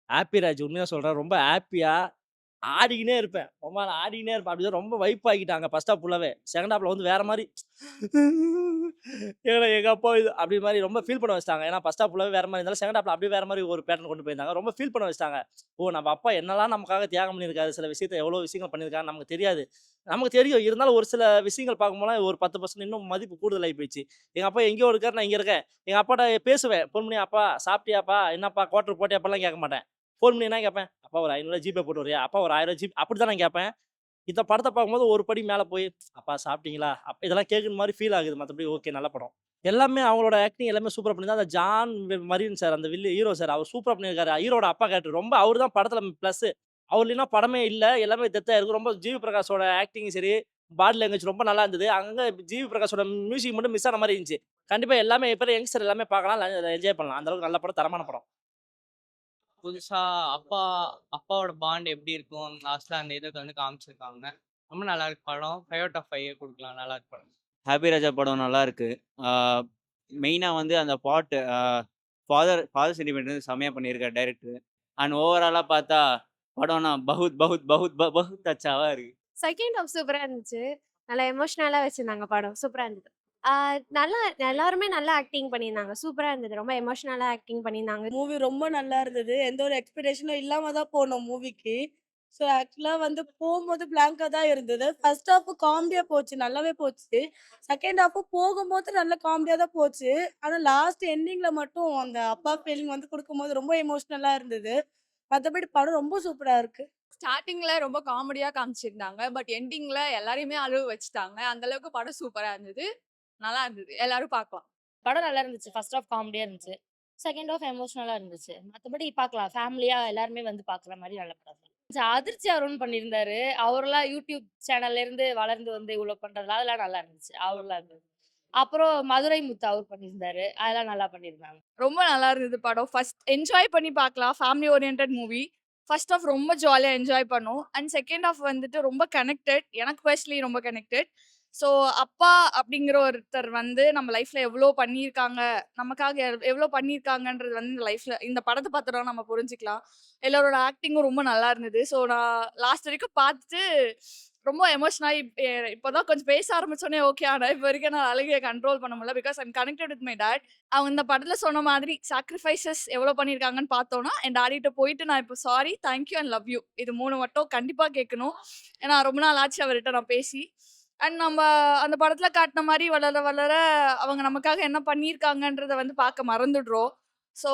Happy Raj உண்மையா சொல்றேன். ரொம்ப ஹாப்பியா ஆடிக்கின்னே இருப்பேன். ரொம்ப நாள் ஆடிக்கின்னே இருப்பேன். அப்படிதான் ரொம்ப வைப் ஆக்கிட்டாங்க ஃபர்ஸ்ட் ஹாஃப் ஃபுல்லாவே. செகண்ட் ஹாஃப்ல வந்து வேற மாரி எங்க அப்பா இது அப்படி மாரி ரொம்ப ஃபீல் பண்ண வச்சுட்டாங்க. ஏன்னா ஃபர்ஸ்ட் ஹாஃப் ஃபுல்லாவே வேற மாரி இருந்தாலும், செகண்ட் ஹாஃப்ல அப்படியே வேற மாரி ஒரு பேட்டர்ன் கொண்டு போயிருந்தாங்க. ரொம்ப ஃபீல் பண்ண வச்சுட்டாங்க. ஓ! நம்ம அப்பா என்னலாம் நமக்காக தியாகம் பண்ணியிருக்காரு. சில விஷயத்த எவ்வளோ விஷயங்கள் பண்ணியிருக்காருன்னு நமக்கு தெரியாது. நமக்கு தெரியும். இருந்தாலும் ஒரு சில விஷயங்கள் பார்க்கும்போதெல்லாம் ஒரு 10% இன்னும் மதிப்பு கூடுதலாகி போயிடுச்சு. எங்க அப்பா எங்கேயோ இருக்காரு, நான் இங்க இருக்கேன். எங்க அப்பாட்ட பேசுவேன். ஃபோன் பண்ணி, "அப்பா சாப்பிட்டியாப்பா? என்னப்பா குவார்டர் போட்டியாப்பாலாம்?" கேட்க மாட்டேன். ஃபோன் பண்ணி என்ன கேட்பேன்? "அப்பா ஒரு ரூ. 500 ஜிபே போட்டு வரியா? அப்பா ஒரு ரூ. 1000 அப்படிதான் நான் கேட்பேன். இந்த படத்த பார்க்கும்போது ஒரு படி மேல போய், "அப்பா சாப்பிட்டீங்களா?" இதெல்லாம் கேட்குற மாரி ஃபீல் ஆகுது. மத்தபடி ஓகே நல்ல படம். எல்லாமே அவங்களோட ஆக்டிங் எல்லாமே சூப்பரா பண்ணியிருந்தாங்க. அந்த ஜான் மரீன் சார் அந்த ஹீரோ சார் அவர் சூப்பரா பண்ணியிருக்காரு. ஹீரோட அப்பா கேரக்டர் ரொம்ப அவரு தான் படத்துல பிளஸ்ஸு. அவர் இல்லைன்னா படமே இல்ல. எல்லாமே டெத்தா இருக்கும். ரொம்ப ஜிவி பிரகாஷோட ஆக்டிங்கும் சரி, பாடி லாங்குவேஜ் ரொம்ப நல்லா இருந்தது. அங்கங்க ஜிவி பிரகாஷோட மியூசிக் மட்டும் மிஸ் ஆன மாரி இருந்துச்சு. கண்டிப்பா எல்லாமே இப்ப யங்ஸ்டர் எல்லாமே பார்க்கலாம். என்ஜாய் பண்ணலாம். அந்த அளவுக்கு நல்ல படம், தரமான படம். புதுசா அப்பா அப்பாவோட பாண்ட் எப்படி இருக்கும்? லாஸ்ட்ல அந்த இத வந்து காமிச்சிருக்காங்க. ரொம்ப நல்லா இருக்கு படம். 5 அவுட் ஆஃப் 5 குடுக்கலாம். நல்லா இருக்கு படம். ஹாப்பி ராஜா படம் நல்லாருக்கு. ஆ மெயினா வந்து அந்த பாட்டு ஃபாதர் ஃபாதர் சென்டிமெண்ட் வந்து செம்மையா பண்ணியிருக்காரு டைரக்டர். அண்ட் ஓவராலா பார்த்தா படம்னா பகுத் பகுத் பகுத் பகுத் அச்சாவா இருக்கு. செகண்ட் ஹாஃப் சூப்பரா இருந்துச்சு. நல்லா எமோஷனலா வச்சிருந்தாங்க படம். சூப்பரா இருந்தது. ஆ நல்லா எல்லாருமே நல்லா ஆக்டிங் பண்ணியிருந்தாங்க. சூப்பரா இருந்தது. ரொம்ப எமோஷனலா ஆக்டிங் பண்ணியிருந்தாங்க. மூவி ரொம்ப நல்லா இருந்தது. எந்த ஒரு எக்ஸ்பெக்டேஷனும் இல்லாம தான் போனோம் மூவிக்கு. ஸோ ஆக்சுவலா வந்து போம்போது பிளாங்க்கா தான் இருந்தது. ஃபர்ஸ்ட் ஹாஃப் காமெடியா போச்சு. நல்லாவே போச்சு. செகண்ட் ஹாஃப் போகும்போது நல்ல காமெடியா தான் போச்சு. ஆனா லாஸ்ட் எண்டிங்ல மட்டும் அந்த அப்பா ஃபீலிங் வந்து குடுக்கும்போது ரொம்ப எமோஷனலா இருந்தது. மத்தபடி படம் ரொம்ப சூப்பரா இருக்கு. ஸ்டார்ட்டிங்ல ரொம்ப காமெடியா காமிச்சிருந்தாங்க. பட் எண்டிங்ல எல்லாரையுமே அழுவ வச்சுட்டாங்க. அந்த அளவுக்கு படம் சூப்பரா இருந்தது. நல்லா இருந்தது. எல்லாரும் பார்க்கலாம். படம் நல்லா இருந்துச்சு. ஃபர்ஸ்ட் ஹாஃப் காமெடியா இருந்துச்சு. செகண்ட் ஹாஃப் எமோஷனலா இருந்துச்சு. மத்தபடி பார்க்கலாம். ஃபேமிலியா எல்லாருமே வந்து பார்க்குற மாரி நல்ல படம் தான். அதிர்ச்சி அருண் பண்ணியிருந்தாரு. அவரெல்லாம் யூடியூப் சேனல்ல இருந்து வளர்ந்து வந்து இவ்ளோ பண்றதுலாம் அதெல்லாம் நல்லா இருந்துச்சு. அவர்லாம் இருந்தது. அப்புறம் மதுரை முத்து அவர் பண்ணியிருந்தாரு. அதெல்லாம் நல்லா பண்ணியிருந்தாங்க. ரொம்ப நல்லா இருந்தது படம். ஃபர்ஸ்ட் என்ஜாய் பண்ணி பார்க்கலாம். Family oriented movie. First half ரொம்ப ஜாலியா என்ஜாய் பண்ணோம். அண்ட் செகண்ட் ஹாஃப் வந்துட்டு ரொம்ப கனெக்டட். எனக்கு பர்சனலி ரொம்ப கனெக்டட். ஸோ அப்பா அப்படிங்கிற ஒருத்தர் வந்து நம்ம லைஃப்ல எவ்ளோ பண்ணியிருக்காங்க, நமக்காக எவ்ளோ பண்ணியிருக்காங்கன்றது வந்து இந்த லைஃப்ல இந்த படத்த பார்த்து தான் நம்ம புரிஞ்சுக்கலாம். எல்லாரோட ஆக்டிங்கும் ரொம்ப நல்லா இருந்தது. ஸோ நான் லாஸ்ட் வரைக்கும் பார்த்துட்டு ரொம்ப எமோஷன் ஆயி இப்பதான் கொஞ்சம் பேச ஆரம்பிச்சோனே ஓகே ஆனேன். இப்ப வரைக்கும் நான் அழுகைய கண்ட்ரோல் பண்ண முடியல. Because I'm connected with my dot. அவங்க இந்த படத்துல சொன்ன மாதிரி சாக்ரிஃபைசஸ் எவ்வளோ பண்ணியிருக்காங்கன்னு பார்த்தோம்னா, என் டாடிட்ட போயிட்டு நான் இப்போ sorry, thank you and love you. இது 3 மட்டும் கண்டிப்பா கேட்கணும். ஏன்னா ரொம்ப நாள் ஆச்சு அவர்ட்ட நான் பேசி. அண்ட் நம்ம அந்த படத்துல காட்டுன மாரி வளர வளர அவங்க நமக்காக என்ன பண்ணியிருக்காங்கன்றத வந்து பார்க்க மறந்துடுறோம். ஸோ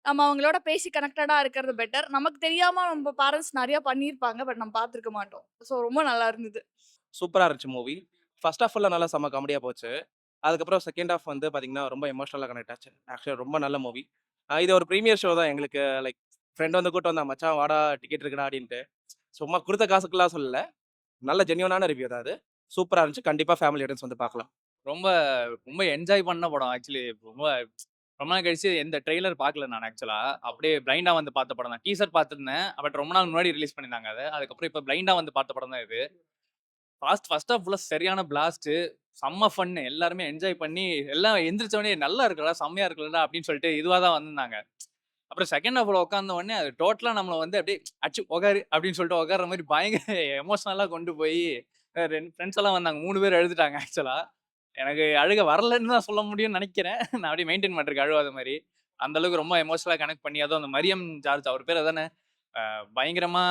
நம்ம அவங்களோட பேசி கனெக்டடா இருக்கிறது பெட்டர். நமக்கு தெரியாம நம்ம பேரண்ட்ஸ் நெறைய பண்ணியிருப்பாங்க. பட் நம்ம பார்த்துருக்க மாட்டோம். ஸோ ரொம்ப நல்லா இருந்தது. சூப்பரா இருந்துச்சு மூவி. ஃபர்ஸ்ட் ஹாஃப் ஃபுல்லா நல்லா செம்ம காமெடியா போச்சு. அதுக்கப்புறம் செகண்ட் ஹாஃப் வந்து பார்த்தீங்கன்னா, ரொம்ப எமோஷனலா கனெக்ட் ஆச்சு. ஆக்சுவலா ரொம்ப நல்ல மூவி. இது ஒரு பிரீமியர் ஷோ தான் எங்களுக்கு லைக் ஃப்ரெண்ட் வந்து கூட்டு வந்தான், "மச்சான் வாடா டிக்கெட் இருக்குடா" அப்படின்ட்டு. சும்மா குடுத்த காசுக்குலாம் சொல்லல. நல்ல ஜென்யூனான ரிவ்யூ தான் அது. சூப்பரா இருந்துச்சு. கண்டிப்பா ஃபேமிலி ஆடியன்ஸ் வந்து பார்க்கலாம். ரொம்ப ரொம்ப என்ஜாய் பண்ண படம் ஆக்சுவலி. ரொம்ப ரொம்ப நாள் கழிச்சு எந்த ட்ரெய்லர் பார்க்கல நான் ஆக்சுவலா. அப்படியே பிளைண்டா வந்து பார்த்த படம் தான். டீசர் பார்த்திருந்தேன். பட் ரொம்ப நாள் முன்னாடி ரிலீஸ் பண்ணியிருந்தாங்க அத. அதுக்கப்புறம் இப்ப பிளைண்டா வந்து பார்த்த படம் தான் இது. ஃபர்ஸ்ட் ஹாஃப் ஃபுல்லா சரியான பிளாஸ்ட்டு. செம்ம ஃபன்னு. எல்லாருமே என்ஜாய் பண்ணி எல்லாம் எந்திரிச்ச உடனே "நல்லா இருக்குடா, செம்மையா இருக்குல்லடா" அப்படின்னு சொல்லிட்டு இதுவா தான் வந்திருந்தாங்க. அப்புறம் செகண்ட் ஹாஃப்ல உட்கார்ந்த உடனே அது டோட்டலா நம்மள வந்து அப்படியே "அச்சு உட்காரு" அப்படின்னு சொல்லிட்டு உட்கார்ற மாரி பயங்கர எமோஷனலா கொண்டு போய் 2 ஃப்ரெண்ட்ஸ் எல்லாம் வந்தாங்க. 3 பேர் அழுதுட்டாங்க ஆக்சுவலா. எனக்கு அழுகை வரலன்னு தான் சொல்ல முடியும்னு நெனைக்கிறேன். நான் அப்படியே மெயின்டெயின் பண்ணிருக்கேன் அழுவாத மாரி. அந்த அளவுக்கு ரொம்ப எமோஷனலா கனெக்ட் பண்ணி அதுவும் அந்த மரியம் ஜார்ஜ் அவர் பேர் அதானே? பயங்கரமா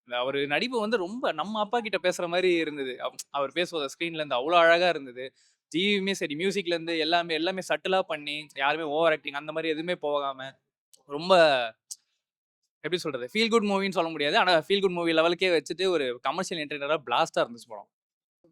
அவரு நடிப்பு வந்து ரொம்ப நம்ம அப்பா கிட்ட பேசுற மாரி இருந்தது. அவர் பேசுவது ஸ்க்ரீன்ல இருந்து அவ்ளோ அழகா இருந்தது. ஜிவியுமே சரி மியூசிக்ல இருந்து எல்லாமே எல்லாமே சட்டிலா பண்ணி யாருமே ஓவர் ஆக்டிங் அந்த மாரி எதுவுமே போகாம ரொம்ப எப்படி சொல்றது? ஃபீல் குட் மூவின்னு சொல்ல முடியாது. ஆனா ஃபீல் குட் மூவி லெவலுக்கே வச்சுட்டு ஒரு கமர்ஷியல் என்டர்டெய்னரா பிளாஸ்ட்டா இருந்துச்சு படம்.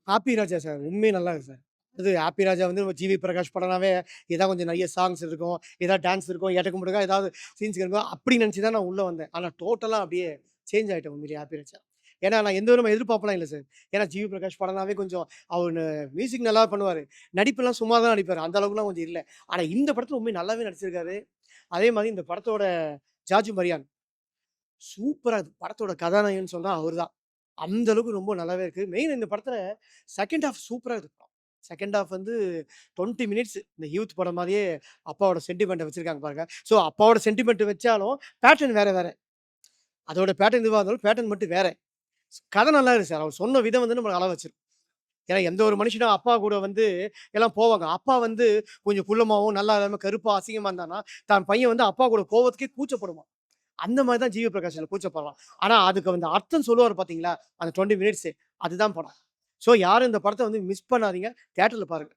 ஹாப்பி ராஜா சார். உண்மையே நல்லா இருக்கு சார். அது ஹாப்பி ராஜா வந்து நம்ம ஜிவி பிரகாஷ் படம்னாவே, ஏதாவது கொஞ்சம் நெறைய சாங்ஸ் இருக்கும், ஏதாவது டான்ஸ் இருக்கும், எட்டக்க முடக்கா ஏதாவது சீன்ஸ் இருக்கும். அப்படி நெனச்சு தான் நான் உள்ள வந்தேன். ஆனா டோட்டலா அப்படியே சேஞ்ச் ஆயிட்டேன் உண்மையிலேயே ஹாப்பி ராஜா. ஏன்னா நான் எந்த விதமா எதிர்பார்ப்புலாம் இல்ல சார். ஏன்னா ஜிவி பிரகாஷ் படம்னாவே கொஞ்சம் அவரு மியூசிக் நல்லா பண்ணுவாரு. நடிப்பெல்லாம் சும்மா தான் நடிப்பாரு. அந்த அளவுக்குலாம் கொஞ்சம் இல்ல. ஆனா இந்த படத்துல உண்மையா நல்லாவே நடிச்சிருக்காரு. அதே மாரி இந்த படத்தோட ஜார்ஜ் மரியான் சூப்பரா இருக்கு. படத்தோட கதாநாயகன்னு சொன்னா அவரு தான். அந்த அளவுக்கு ரொம்ப நல்லாவே இருக்கு. மெயின் இந்த படத்துல செகண்ட் ஹால்ஃப் சூப்பரா இருக்கு. செகண்ட் ஹாஃப் வந்து 20 மினிட்ஸ் இந்த யூத் படம் மாதிரியே அப்பாவோட சென்டிமெண்ட்டை வச்சிருக்காங்க பாருங்க. ஸோ அப்பாவோட சென்டிமெண்ட் வச்சாலும் பேட்டர்ன் வேற வேற. அதோட பேட்டர்ன் இதுவாக இருந்தாலும் பேட்டர்ன் மட்டும் வேற. கதை நல்லா இருக்கு சார். அவர் சொன்ன விதம் வந்து நம்மள அள வச்சிரும். ஏன்னா எந்த ஒரு மனுஷனும் அப்பா கூட வந்து எல்லாம் போவாங்க. அப்பா வந்து கொஞ்சம் குள்ளமாவும் நல்லா இல்லாம கருப்பா அசிங்கமா இருந்தானா, தான் பையன் வந்து அப்பா கூட போவதுக்கே கூச்சப்படுவான். அந்த மாதிரி தான் ஜிவி பிரகாஷ் இதுல கூச்சப்படலாம். ஆனா அதுக்கு வந்து அர்த்தம் சொல்லுவாரு பாத்தீங்களா? அந்த 20 மினிட்ஸ் அதுதான் படம். ஸோ யாரும் இந்த படத்த வந்து மிஸ் பண்ணாதீங்க. தியேட்டர்ல பாருங்க.